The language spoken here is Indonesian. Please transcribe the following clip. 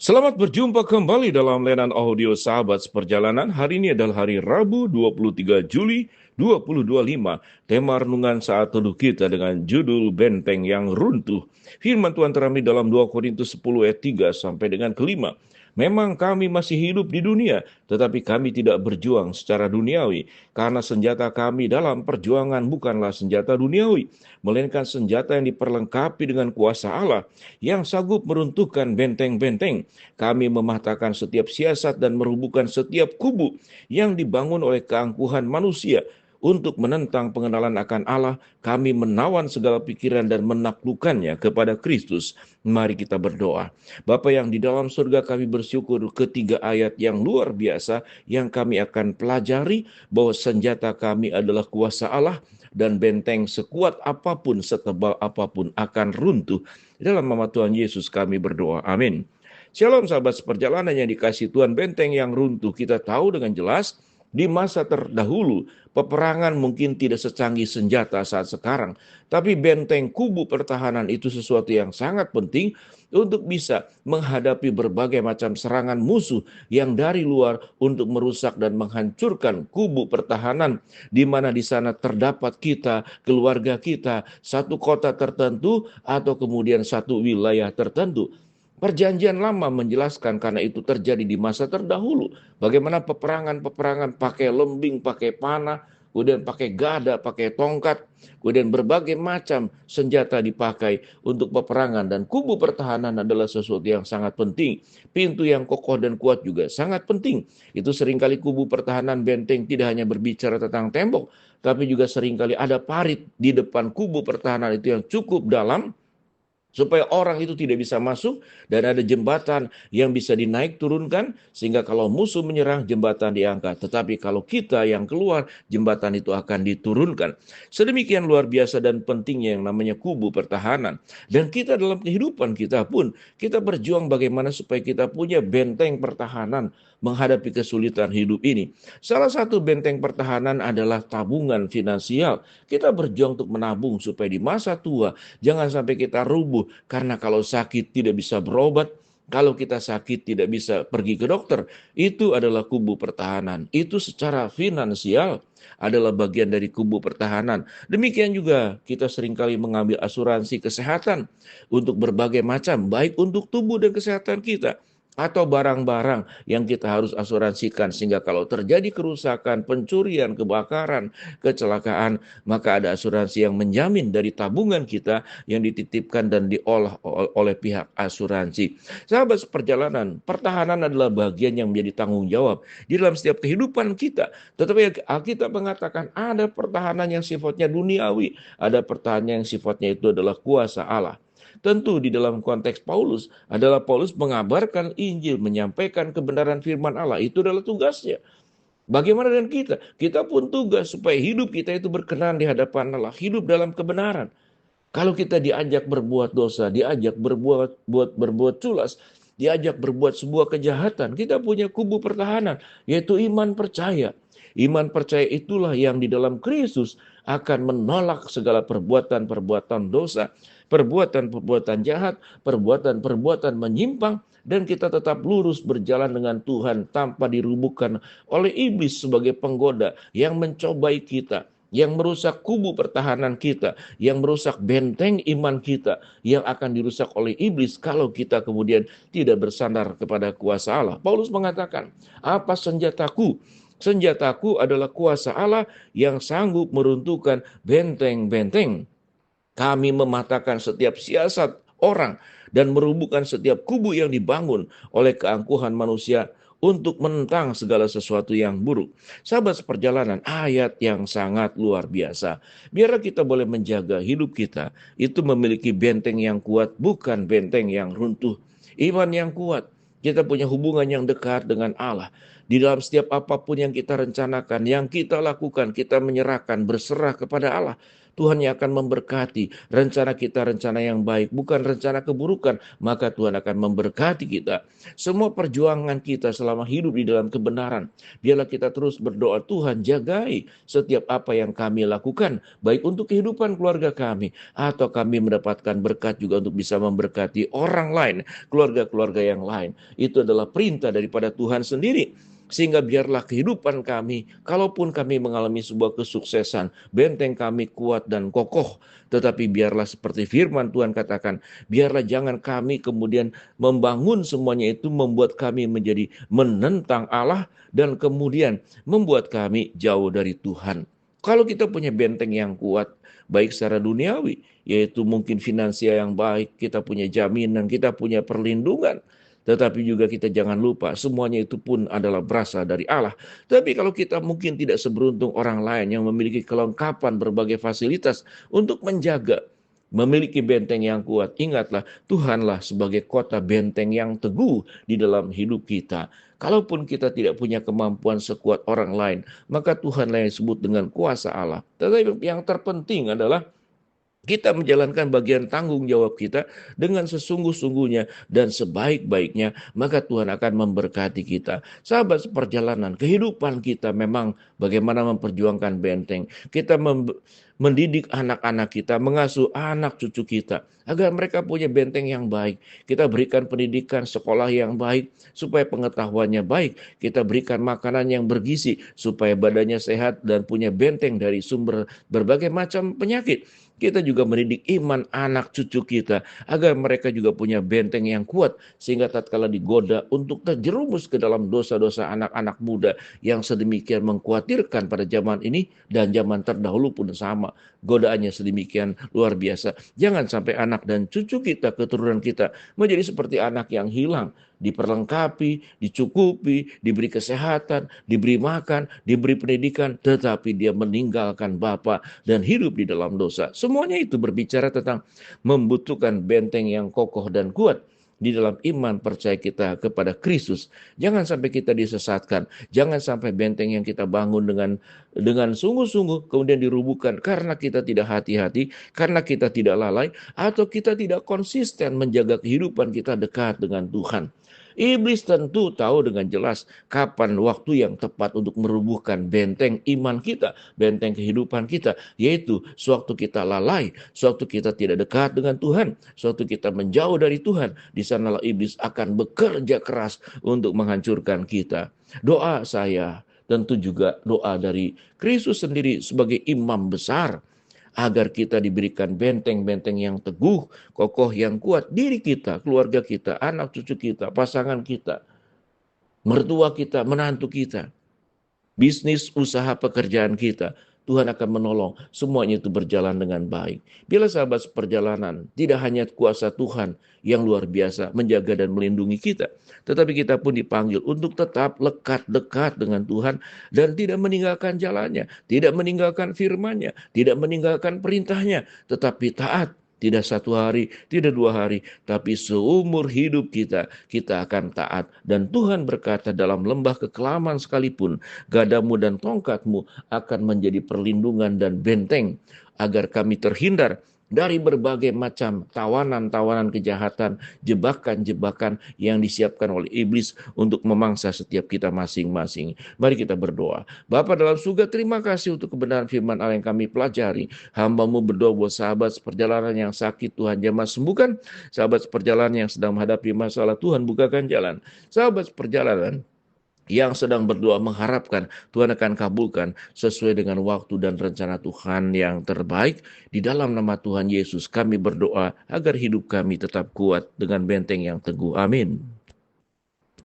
Selamat berjumpa kembali dalam layanan audio Sahabat Seperjalanan. Hari ini adalah hari Rabu 23 Juli 2025. Tema renungan saat teduh kita dengan judul Benteng yang Runtuh. Firman Tuhan terambil dalam 2 Korintus 10 ayat 3 sampai dengan kelima. Memang kami masih hidup di dunia, tetapi kami tidak berjuang secara duniawi. Karena senjata kami dalam perjuangan bukanlah senjata duniawi, melainkan senjata yang diperlengkapi dengan kuasa Allah, yang sanggup meruntuhkan benteng-benteng. Kami mematahkan setiap siasat dan merubuhkan setiap kubu yang dibangun oleh keangkuhan manusia. Untuk menentang pengenalan akan Allah, kami menawan segala pikiran dan menaklukkannya kepada Kristus. Mari kita berdoa. Bapa yang di dalam surga, kami bersyukur ketiga ayat yang luar biasa yang kami akan pelajari, bahwa senjata kami adalah kuasa Allah dan benteng sekuat apapun, setebal apapun akan runtuh. Dalam nama Tuhan Yesus kami berdoa. Amin. Shalom sahabat seperjalanan yang dikasih Tuhan, benteng yang runtuh kita tahu dengan jelas. Di masa terdahulu, peperangan mungkin tidak secanggih senjata saat sekarang, tapi benteng kubu pertahanan itu sesuatu yang sangat penting untuk bisa menghadapi berbagai macam serangan musuh yang dari luar untuk merusak dan menghancurkan kubu pertahanan, di mana di sana terdapat kita, keluarga kita, satu kota tertentu, atau kemudian satu wilayah tertentu. Perjanjian Lama menjelaskan karena itu terjadi di masa terdahulu. Bagaimana peperangan-peperangan pakai lembing, pakai panah, kemudian pakai gada, pakai tongkat, kemudian berbagai macam senjata dipakai untuk peperangan. Dan kubu pertahanan adalah sesuatu yang sangat penting. Pintu yang kokoh dan kuat juga sangat penting. Itu seringkali kubu pertahanan benteng tidak hanya berbicara tentang tembok, tapi juga seringkali ada parit di depan kubu pertahanan itu yang cukup dalam, supaya orang itu tidak bisa masuk, dan ada jembatan yang bisa dinaik turunkan, sehingga kalau musuh menyerang, jembatan diangkat. Tetapi kalau kita yang keluar, jembatan itu akan diturunkan. Sedemikian luar biasa dan pentingnya yang namanya kubu pertahanan. Dan kita dalam kehidupan kita pun, kita berjuang bagaimana supaya kita punya benteng pertahanan menghadapi kesulitan hidup ini. Salah satu benteng pertahanan adalah tabungan finansial. Kita berjuang untuk menabung supaya di masa tua jangan sampai kita rubuh, karena kalau sakit tidak bisa berobat, kalau kita sakit tidak bisa pergi ke dokter. Itu adalah kubu pertahanan. Itu secara finansial adalah bagian dari kubu pertahanan. Demikian juga kita seringkali mengambil asuransi kesehatan untuk berbagai macam, baik untuk tubuh dan kesehatan kita, atau barang-barang yang kita harus asuransikan, sehingga kalau terjadi kerusakan, pencurian, kebakaran, kecelakaan, maka ada asuransi yang menjamin dari tabungan kita yang dititipkan dan diolah oleh pihak asuransi. Sahabat seperjalanan, pertahanan adalah bagian yang menjadi tanggung jawab di dalam setiap kehidupan kita. Tetapi Alkitab mengatakan ada pertahanan yang sifatnya duniawi, ada pertahanan yang sifatnya itu adalah kuasa Allah. Tentu di dalam konteks Paulus adalah Paulus mengabarkan Injil, menyampaikan kebenaran firman Allah. Itu adalah tugasnya. Bagaimana dengan kita? Kita pun tugas supaya hidup kita itu berkenan di hadapan Allah, hidup dalam kebenaran. Kalau kita diajak berbuat dosa, diajak berbuat culas, diajak berbuat sebuah kejahatan, kita punya kubu pertahanan, yaitu iman percaya. Iman percaya itulah yang di dalam Kristus akan menolak segala perbuatan-perbuatan dosa, perbuatan-perbuatan jahat, perbuatan-perbuatan menyimpang, dan kita tetap lurus berjalan dengan Tuhan tanpa dirubuhkan oleh iblis sebagai penggoda yang mencobai kita, yang merusak kubu pertahanan kita, yang merusak benteng iman kita, yang akan dirusak oleh iblis kalau kita kemudian tidak bersandar kepada kuasa Allah. Paulus mengatakan, apa senjataku? Senjataku adalah kuasa Allah yang sanggup meruntuhkan benteng-benteng. Kami mematahkan setiap siasat orang dan merubuhkan setiap kubu yang dibangun oleh keangkuhan manusia untuk menentang segala sesuatu yang buruk. Sahabat seperjalanan, ayat yang sangat luar biasa. Biarlah kita boleh menjaga hidup kita itu memiliki benteng yang kuat, bukan benteng yang runtuh. Iman yang kuat, kita punya hubungan yang dekat dengan Allah. Di dalam setiap apapun yang kita rencanakan, yang kita lakukan, kita menyerahkan, berserah kepada Allah. Tuhan yang akan memberkati. Rencana kita rencana yang baik, bukan rencana keburukan, maka Tuhan akan memberkati kita. Semua perjuangan kita selama hidup di dalam kebenaran, biarlah kita terus berdoa, Tuhan jagai setiap apa yang kami lakukan, baik untuk kehidupan keluarga kami, atau kami mendapatkan berkat juga untuk bisa memberkati orang lain, keluarga-keluarga yang lain. Itu adalah perintah daripada Tuhan sendiri. Sehingga biarlah kehidupan kami, kalaupun kami mengalami sebuah kesuksesan, benteng kami kuat dan kokoh. Tetapi biarlah seperti firman Tuhan katakan, biarlah jangan kami kemudian membangun semuanya itu membuat kami menjadi menentang Allah dan kemudian membuat kami jauh dari Tuhan. Kalau kita punya benteng yang kuat, baik secara duniawi, yaitu mungkin finansial yang baik, kita punya jaminan, kita punya perlindungan. Tetapi juga kita jangan lupa, semuanya itu pun adalah berasal dari Allah. Tapi kalau kita mungkin tidak seberuntung orang lain yang memiliki kelengkapan berbagai fasilitas untuk menjaga, memiliki benteng yang kuat, ingatlah, Tuhanlah sebagai kota benteng yang teguh di dalam hidup kita. Kalaupun kita tidak punya kemampuan sekuat orang lain, maka Tuhanlah yang disebut dengan kuasa Allah. Tetapi yang terpenting adalah kita menjalankan bagian tanggung jawab kita dengan sesungguh-sungguhnya dan sebaik-baiknya, maka Tuhan akan memberkati kita. Sahabat seperjalanan, kehidupan kita memang bagaimana memperjuangkan benteng. Kita mendidik anak-anak kita, mengasuh anak cucu kita, agar mereka punya benteng yang baik. Kita berikan pendidikan sekolah yang baik, supaya pengetahuannya baik. Kita berikan makanan yang bergizi, supaya badannya sehat dan punya benteng dari sumber berbagai macam penyakit. Kita juga mendidik iman anak cucu kita agar mereka juga punya benteng yang kuat sehingga tatkala digoda untuk terjerumus ke dalam dosa-dosa anak-anak muda yang sedemikian mengkhawatirkan pada zaman ini dan zaman terdahulu pun sama. Godaannya sedemikian luar biasa. Jangan sampai anak dan cucu kita, keturunan kita menjadi seperti anak yang hilang. Diperlengkapi, dicukupi, diberi kesehatan, diberi makan, diberi pendidikan, tetapi dia meninggalkan Bapa dan hidup di dalam dosa. Semuanya itu berbicara tentang membutuhkan benteng yang kokoh dan kuat di dalam iman percaya kita kepada Kristus. Jangan sampai kita disesatkan. Jangan sampai benteng yang kita bangun dengan sungguh-sungguh kemudian dirubuhkan karena kita tidak hati-hati, karena kita tidak lalai, atau kita tidak konsisten menjaga kehidupan kita dekat dengan Tuhan. Iblis tentu tahu dengan jelas kapan waktu yang tepat untuk merubuhkan benteng iman kita, benteng kehidupan kita, yaitu sewaktu kita lalai, sewaktu kita tidak dekat dengan Tuhan, sewaktu kita menjauh dari Tuhan. Di sanalah iblis akan bekerja keras untuk menghancurkan kita. Doa saya tentu juga doa dari Kristus sendiri sebagai imam besar, agar kita diberikan benteng-benteng yang teguh, kokoh yang kuat, diri kita, keluarga kita, anak cucu kita, pasangan kita, mertua kita, menantu kita, bisnis, usaha, pekerjaan kita. Tuhan akan menolong semuanya itu berjalan dengan baik. Bila sahabat seperjalanan, tidak hanya kuasa Tuhan yang luar biasa menjaga dan melindungi kita, tetapi kita pun dipanggil untuk tetap lekat dekat dengan Tuhan dan tidak meninggalkan jalannya, tidak meninggalkan firman-Nya, tidak meninggalkan perintahnya, tetapi taat. Tidak satu hari, tidak 2 hari, tapi seumur hidup kita akan taat. Dan Tuhan berkata dalam lembah kekelaman sekalipun, gadamu dan tongkatmu akan menjadi perlindungan dan benteng, agar kami terhindar dari berbagai macam tawanan-tawanan kejahatan, jebakan-jebakan yang disiapkan oleh iblis untuk memangsa setiap kita masing-masing. Mari kita berdoa. Bapa dalam surga, terima kasih untuk kebenaran firman Allah yang kami pelajari. Hamba-Mu berdoa buat sahabat seperjalanan yang sakit, Tuhan jamah sembuhkan. Sahabat seperjalanan yang sedang menghadapi masalah, Tuhan bukakan jalan. Sahabat seperjalanan yang sedang berdoa mengharapkan Tuhan akan kabulkan sesuai dengan waktu dan rencana Tuhan yang terbaik. Di dalam nama Tuhan Yesus kami berdoa agar hidup kami tetap kuat dengan benteng yang teguh. Amin.